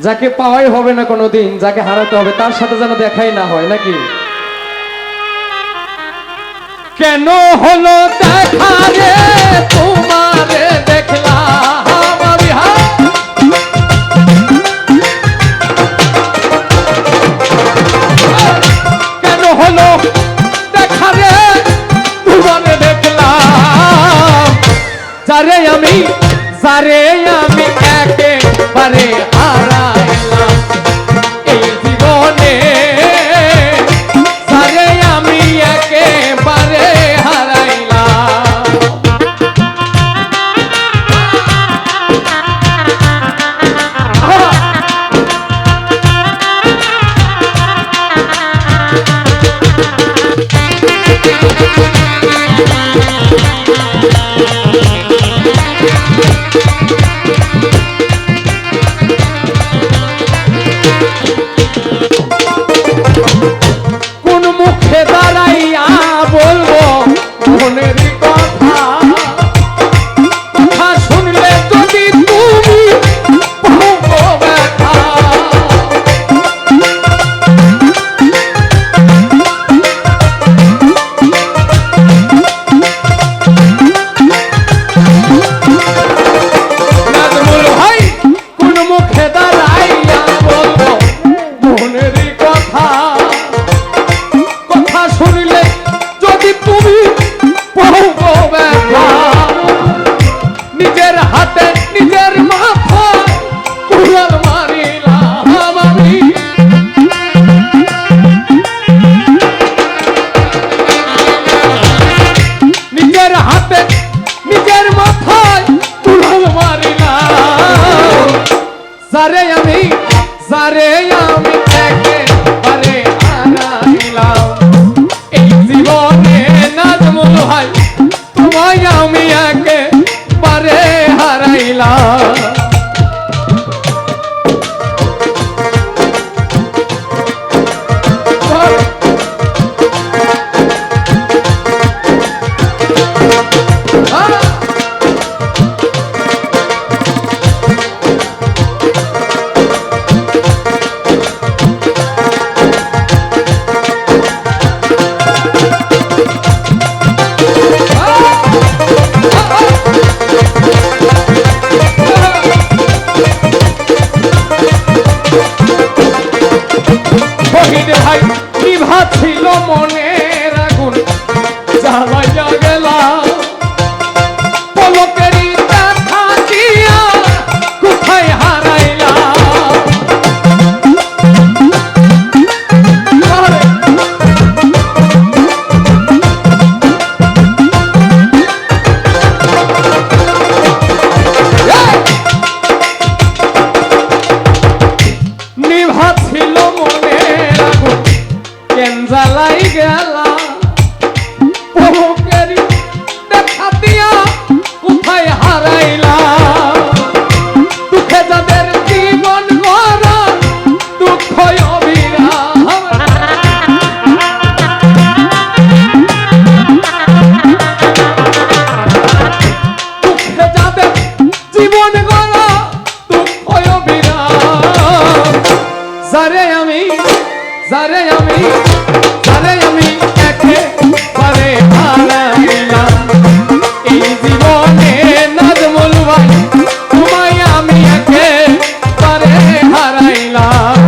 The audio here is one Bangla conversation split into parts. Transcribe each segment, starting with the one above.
যাকে পাওয়াই হবে না কোনোদিন, যাকে হারাতে হবে তার সাথে যেন দেখাই না হয় নাকি। কেন হলো দেখা রে তোমারে দেখলাম আমি, কেন হলো দেখা রে তোমারে দেখলাম, যারে আমি একেবারে হারাইলাম এই জীবনে, যারে আমি একেবারে হারাইলাম। কোন মুখে দাঁড়াইয়া বলবো মনের কথা, কথা শুনলে যদি তুমি পাবো ব্যথা। নাজমুল ভাই কোন মুখে দাঁড়াইয়া বলবো মনের কথা, কথা শুনলে যদি তুমি পাবো ব্যথা। নিজের হাতে নিজের মাথায় কুড়াল মারিলাম আমি, নিজের হাতে নিজের মাথায় কুড়াল মারিলাম, যারে আমি একেবারে হারাইলাম এই জীবনে। নাজমুল ভাই তোমায় আমি একেবারে হারাইলাম। শহীদ ভাই নিভা ছিল মনের আগুন জ্বালাইয়া গেলাম, পলকেরই দেখা দিয়া কোথায় হারাইলাম। নিভা ছিল মনের আগুন কেন জ্বালাই গেলা, পলকেরই দেখা দিয়া কোথায় হারাইলাম। দুঃখে যাদের জীবন গড়া দুঃখ অবিরাম, দুঃখে যাদের জীবন গড়া দুঃখ অবিরাম, যারে আমি একেবারে হারাইলাম এই জীবনে। নাজমুল ভাই তোমায় আমি একেবারে হারাইলাম।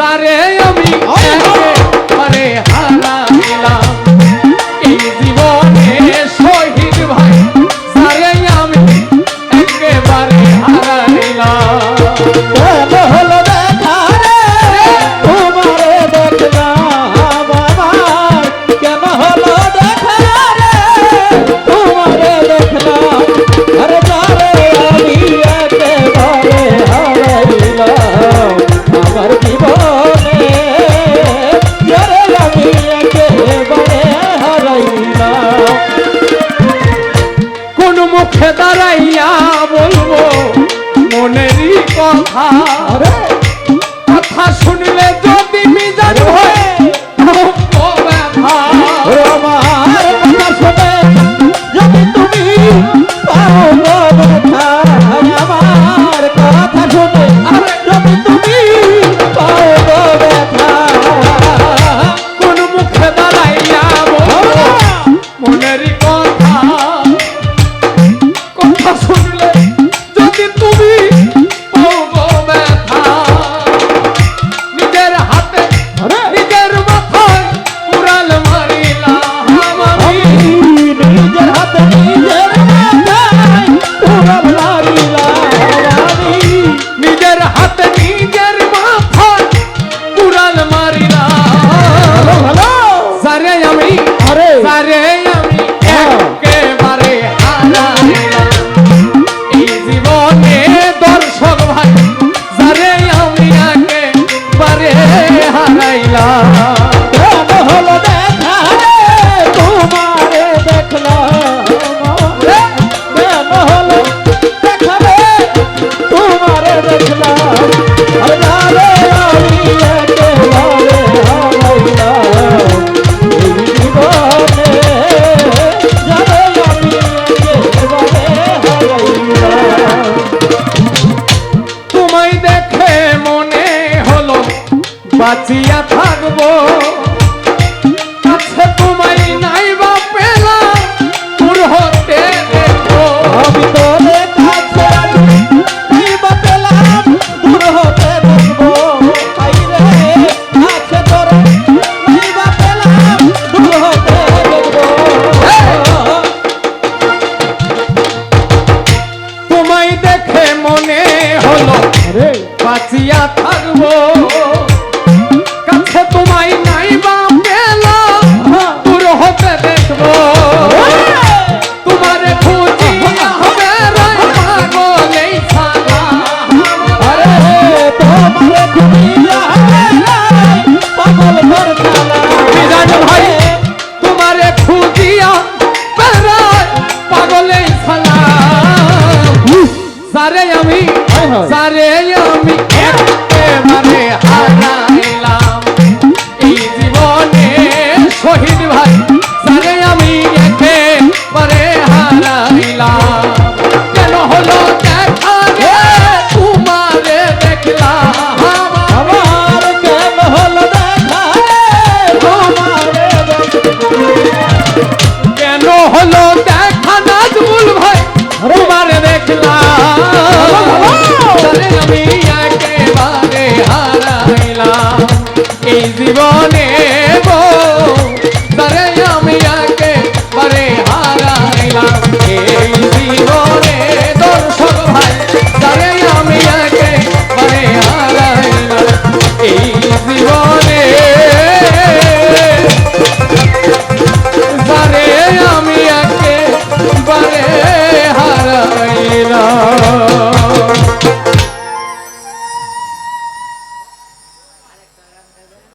যারে আমি একেবারে হারাইলাম এই জীবনে শহীদ ভাই যারে আমি একেবারে হারাইলাম কেন হলো দেখা রে তোমারে দেখলাম আমার কেন হলো দেখা রে তোমারে দেখলাম আরে যারে আমি একেবারে হারাইলাম আমার জীবনে যারে আমি একেবারে হারাইলাম কোন মুখে দাঁড়াইয়া বলবো মনেরই কথা আরে কথা শুনলে যদি মিজান হয় ও ব্যথা আমার কথা শুনে যদি তুমি পাও গো ব্যথা আমার কথা শুনে যদি তুমি পাও গো ব্যথা কোন মুখে দাঁড়াইয়া বলবো মনেরই কথা কথা শুনলে যদি তুমি পাও গো ব্যথা নিজের হাতে নিজের মাথায় উড়াল মারিলাম আমি নিজের হাতে নিজের মাথায় উড়াল মারিলাম আমি নিজের হাতে নিজের মাথায় উড়াল মারিলাম ভালো যারে আমি আরে আমি একেবারে হারাইলাম এই জীবনে দর্শক ভাই যারে আমি একেবারে হারাইলাম কেন হলো দেখা রে তোমারে দেখলাম কেন হলো দেখা রে তোমারে দেখলাম আরে যারে আমি একেবারে হারাইলাম এই জীবনে যারে আমি একেবারে হারাইলাম তোমায় দেখে মনে হলো বাঁচিয়া থাকবো কাছে তোমায় নাই বা পেলাম দূর হতে দেখো আমি তোরে কাছে নিবা পেলাম দূর হতে দেখবো আই রে কাছে তোরে নিবা পেলাম দূর হতে দেখবো তোমায় দেখে মনে হলো আরে বাঁচিয়া থাকবো কাছে তোমায় নাই বা পেলাম দূর হতে দেখবো তোমারে খুঁজিয়া হবে রাই পাগলেই ছাড়া আরে তোমারে খুঁজিয়া পাগল ঘর চালা মিজান ভাই তোমারে খুঁজিয়া বেড়াই পাগলেই ছাড়া যারে আমি একেবারে হারাইলাম এই জীবনে শহীদ ভাই যারে আমি একেবারে হারাইলাম কেন হলো দেখা রে তোমারে দেখলাম আমার কেন হলো দেখা তোমারে কেন হলো দেখা নাজমুল ভাই তোমারে দেখলাম যারে আমি একেবারে হারাইলাম এই জীবনে